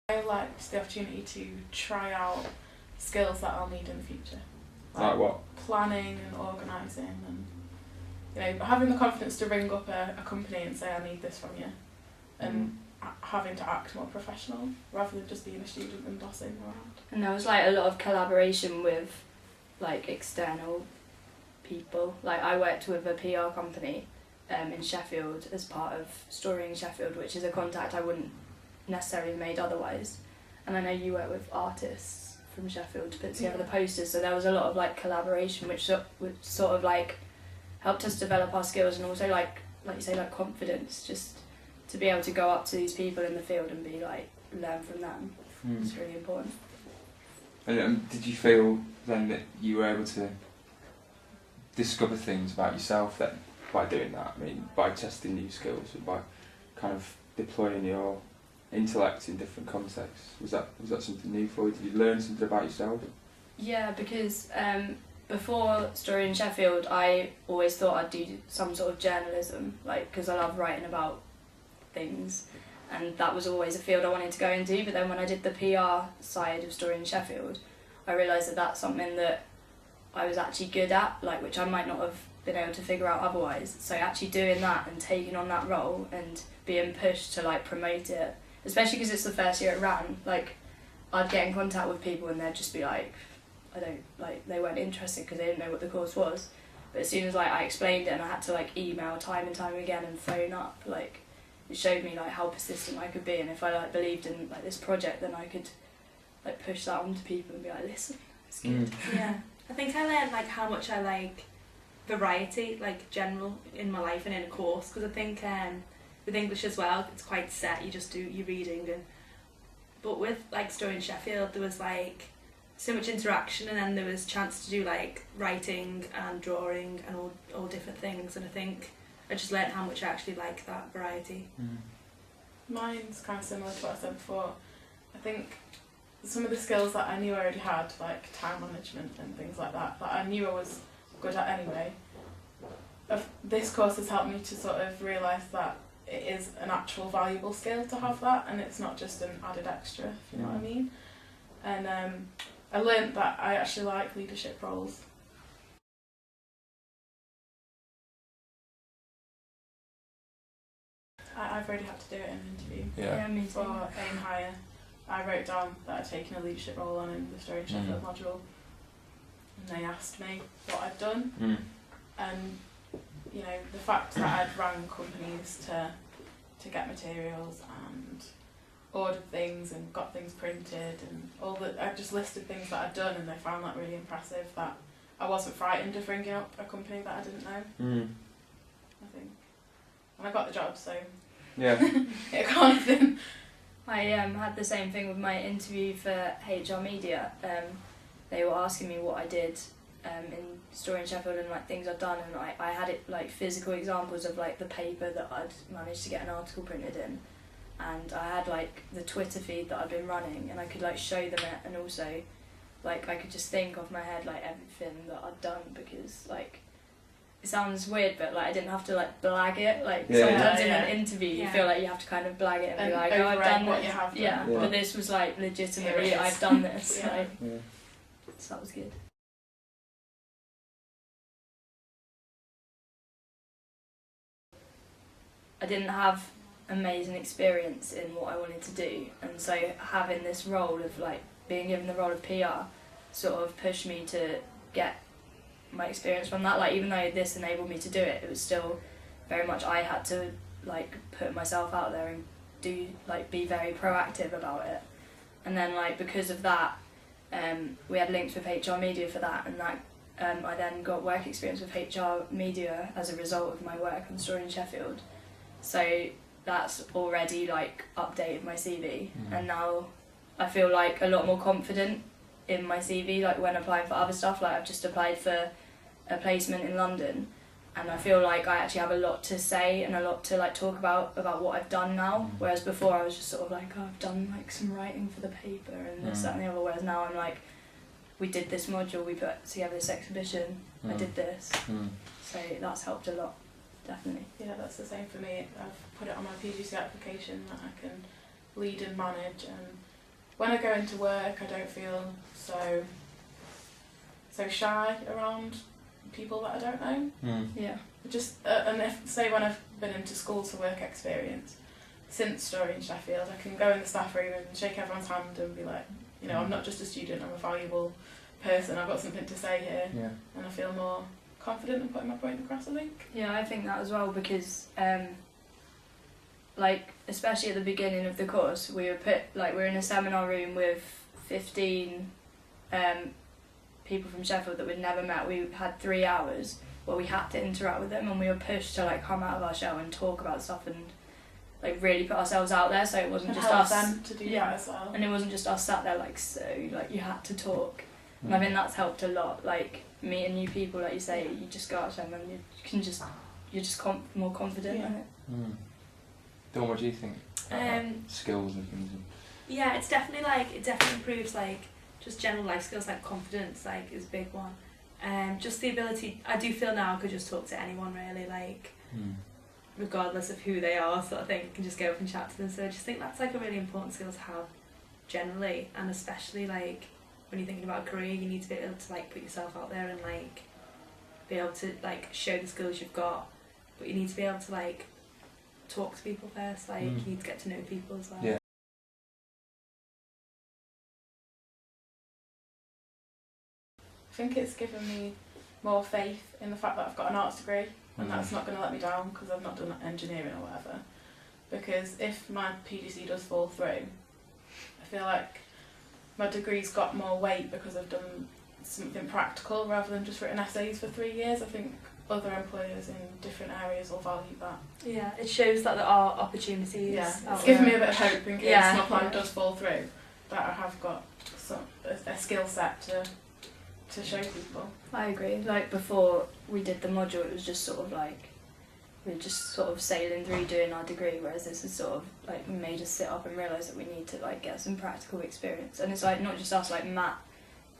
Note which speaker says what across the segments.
Speaker 1: I liked the opportunity to try out skills that I'll need in the future.
Speaker 2: Like what?
Speaker 1: Planning and organising, and having the confidence to ring up a company and say I need this from you, and having to act more professional rather than just being a student and bossing around.
Speaker 3: And there was like a lot of collaboration with like external people. Like I worked with a PR company in Sheffield as part of Storying Sheffield, which is a contact I wouldn't necessarily have made otherwise. And I know you work with artists from Sheffield to put together the posters, so there was a lot of like collaboration which sort of like helped us develop our skills, and also like you say, like confidence, just to be able to go up to these people in the field and be like, learn from them. It's really important.
Speaker 2: And did you feel then that you were able to discover things about yourself then by doing that? I mean, by testing new skills and by kind of deploying your intellect in different contexts. Was that something new for you? Did you learn something about yourself?
Speaker 3: Yeah, because before Storying Sheffield, I always thought I'd do some sort of journalism, like because I love writing about things, and that was always a field I wanted to go into. But then when I did the PR side of Storying Sheffield, I realised that that's something that I was actually good at, like which I might not have been able to figure out otherwise. So actually doing that and taking on that role and being pushed to like promote it, especially because it's the first year it ran, like I'd get in contact with people and they'd just be like, they weren't interested because they didn't know what the course was. But as soon as like I explained it and I had to like email time and time again and phone up, like it showed me like how persistent I could be, and if I like believed in like this project, then I could like push that onto people and be like, listen, it's good.
Speaker 4: Yeah, I think I learned like how much I like variety, like general in my life and in a course, because I think with English as well, it's quite set. You just do your reading, but with like Storying Sheffield, there was like so much interaction, and then there was chance to do like writing and drawing and all different things, and I think I just learned how much I actually like that variety.
Speaker 1: Mine's kind of similar to what I said before. I think some of the skills that I knew I already had, like time management and things like that I knew I was good at anyway. This course has helped me to sort of realise that it is an actual valuable skill to have that, and it's not just an added extra, if you know what I mean. And I learnt that I actually like leadership roles. I've already had to do it in an interview.
Speaker 3: Yeah, me too.
Speaker 1: For Aim Higher, I wrote down that I'd taken a leadership role on in the Storying Sheffield module, and they asked me what I'd done, and the fact that I'd rang companies to get materials and ordered things and got things printed and I just listed things that I'd done, and they found that really impressive, that I wasn't frightened of ringing up a company that I didn't know. I think, and I got the job, so
Speaker 2: yeah.
Speaker 1: it can't have been.
Speaker 3: I had the same thing with my interview for HR Media. They were asking me what I did in Storying Sheffield and like things I'd done, and I had it like physical examples of like the paper that I'd managed to get an article printed in, and I had like the Twitter feed that I'd been running, and I could like show them it, and also like I could just think off my head like everything that I'd done, because like it sounds weird, but like I didn't have to like blag it. Like sometimes in an interview you feel like you have to kind of blag it and be like, oh, I've done
Speaker 1: what you have done.
Speaker 3: Yeah, but this was like legitimately I've done this. So that was good. I didn't have amazing experience in what I wanted to do, and so having this role of like being given the role of PR sort of pushed me to get my experience from that. Like even though this enabled me to do it, it was still very much I had to like put myself out there and do like be very proactive about it. And then like because of that, we had links with HR Media for that, and that I then got work experience with HR Media as a result of my work on Storying Sheffield. So that's already like updated my CV, and now I feel like a lot more confident in my CV, like when applying for other stuff. Like I've just applied for a placement in London, and I feel like I actually have a lot to say and a lot to like talk about what I've done now, whereas before I was just sort of like, oh, I've done like some writing for the paper and this, that and the other, whereas now I'm like, we did this module, we put together this exhibition, I did this, so that's helped a lot, definitely.
Speaker 1: Yeah, that's the same for me. I've put it on my PGC application that I can lead and manage, and when I go into work, I don't feel so shy around people that I don't know.
Speaker 3: Yeah.
Speaker 1: Just and if say when I've been into school to work experience since Story in Sheffield, I can go in the staff room and shake everyone's hand and be like, you know, I'm not just a student, I'm a valuable person, I've got something to say here, and I feel more confident in putting my point across, I think.
Speaker 3: Yeah, I think that as well, because like especially at the beginning of the course, we were in a seminar room with 15 people from Sheffield that we'd never met. We had 3 hours where we had to interact with them, and we were pushed to like come out of our shell and talk about stuff and like really put ourselves out there, so it wasn't
Speaker 1: And
Speaker 3: just
Speaker 1: help
Speaker 3: us
Speaker 1: them to do that as well.
Speaker 3: and it wasn't just us sat there like, so like you had to talk. And I think that's helped a lot, like meeting new people, like you say, you just go out to them and you're just more confident in it.
Speaker 2: Dawn, what do you think about skills and things?
Speaker 4: Yeah, it definitely improves like just general life skills, like confidence, like is a big one. Just the ability, I do feel now I could just talk to anyone really, like regardless of who they are, sort of thing. You can just go up and chat to them. So I just think that's like a really important skill to have generally, and especially like when you're thinking about a career, you need to be able to like put yourself out there and like be able to like show the skills you've got, but you need to be able to like talk to people first, like you need to get to know people as well.
Speaker 2: Yeah.
Speaker 1: I think it's given me more faith in the fact that I've got an arts degree, and that's not going to let me down because I've not done engineering or whatever. Because if my PGC does fall through, I feel like my degree's got more weight because I've done something practical rather than just written essays for 3 years. I think other employers in different areas will value that.
Speaker 4: Yeah, it shows that there are opportunities.
Speaker 1: Yeah,
Speaker 4: out
Speaker 1: it's given
Speaker 4: there.
Speaker 1: me a bit of hope in case my plan does fall through, that I have got a skill set to show people.
Speaker 3: I agree. Like before we did the module, it was just sort of like we were just sort of sailing through doing our degree, whereas this is sort of like made us sit up and realise that we need to like get some practical experience. And it's like not just us, like Matt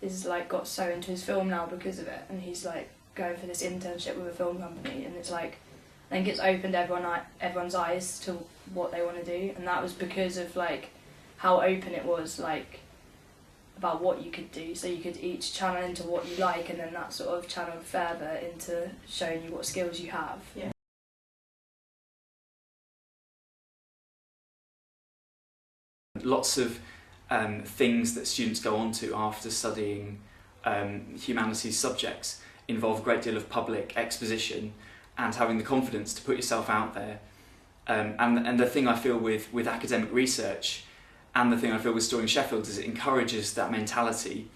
Speaker 3: is like got so into his film now because of it, and he's like going for this internship with a film company, and it's like I think it's opened everyone's eyes to what they want to do, and that was because of like how open it was, like about what you could do, so you could each channel into what you like, and then that sort of channeled further into showing you what skills you have.
Speaker 1: Yeah.
Speaker 5: Lots of things that students go on to after studying humanities subjects involve a great deal of public exposition and having the confidence to put yourself out there. And the thing I feel with academic research, and the thing I feel with Story in Sheffield, is it encourages that mentality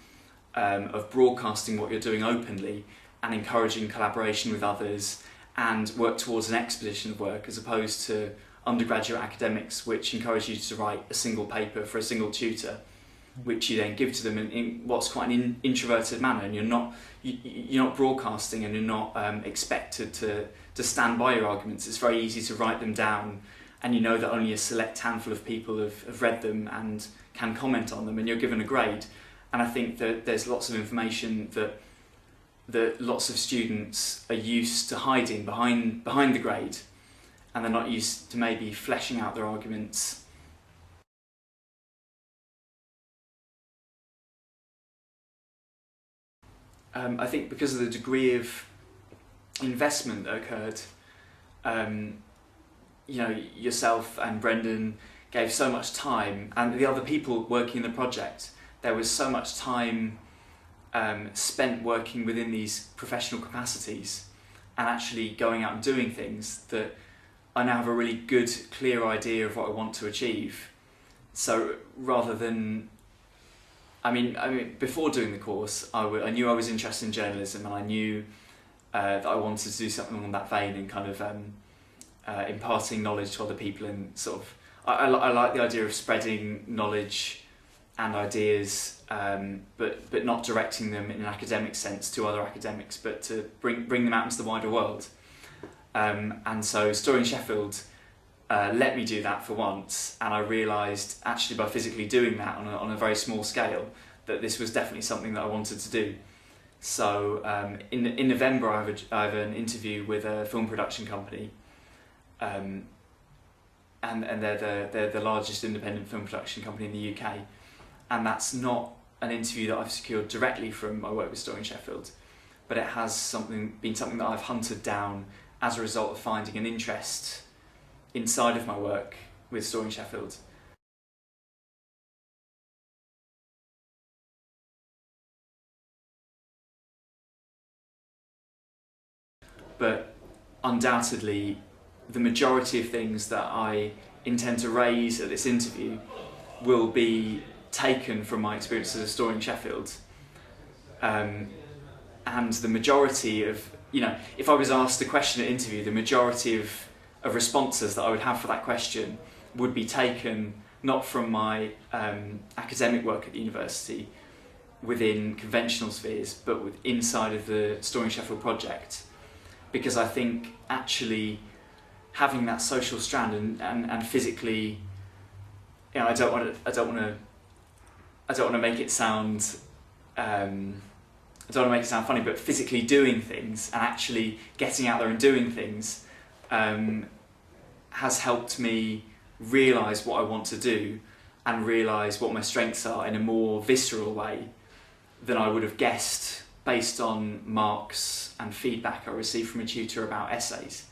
Speaker 5: of broadcasting what you're doing openly and encouraging collaboration with others and work towards an exposition of work, as opposed to undergraduate academics which encourage you to write a single paper for a single tutor, which you then give to them in what's quite an introverted manner, and you're not broadcasting, and you're not expected to stand by your arguments. It's very easy to write them down, and you know that only a select handful of people have read them and can comment on them, and you're given a grade. And I think that there's lots of information that lots of students are used to hiding behind the grade, and they're not used to maybe fleshing out their arguments. I think because of the degree of investment that occurred, you know, yourself and Brendan gave so much time, and the other people working in the project, there was so much time spent working within these professional capacities and actually going out and doing things, that I now have a really good, clear idea of what I want to achieve. So rather than, I mean, before doing the course, I knew I was interested in journalism, and I knew that I wanted to do something along that vein, and kind of imparting knowledge to other people, and sort of, I like the idea of spreading knowledge and ideas, but not directing them in an academic sense to other academics, but to bring them out into the wider world. And so Story in Sheffield let me do that for once, and I realised actually by physically doing that on a very small scale that this was definitely something that I wanted to do. So in November I have an interview with a film production company, and they're the largest independent film production company in the UK, and that's not an interview that I've secured directly from my work with Storing Sheffield, but it has been something that I've hunted down as a result of finding an interest inside of my work with Storing Sheffield. But undoubtedly, the majority of things that I intend to raise at this interview will be taken from my experiences of Storing Sheffield. And the majority of, if I was asked a question at interview, the majority of responses that I would have for that question would be taken not from my academic work at the university within conventional spheres, but inside of the Storing Sheffield project. Because I think actually having that social strand and physically, I don't want to make it sound funny, but physically doing things and actually getting out there and doing things has helped me realise what I want to do and realise what my strengths are in a more visceral way than I would have guessed based on marks and feedback I received from a tutor about essays.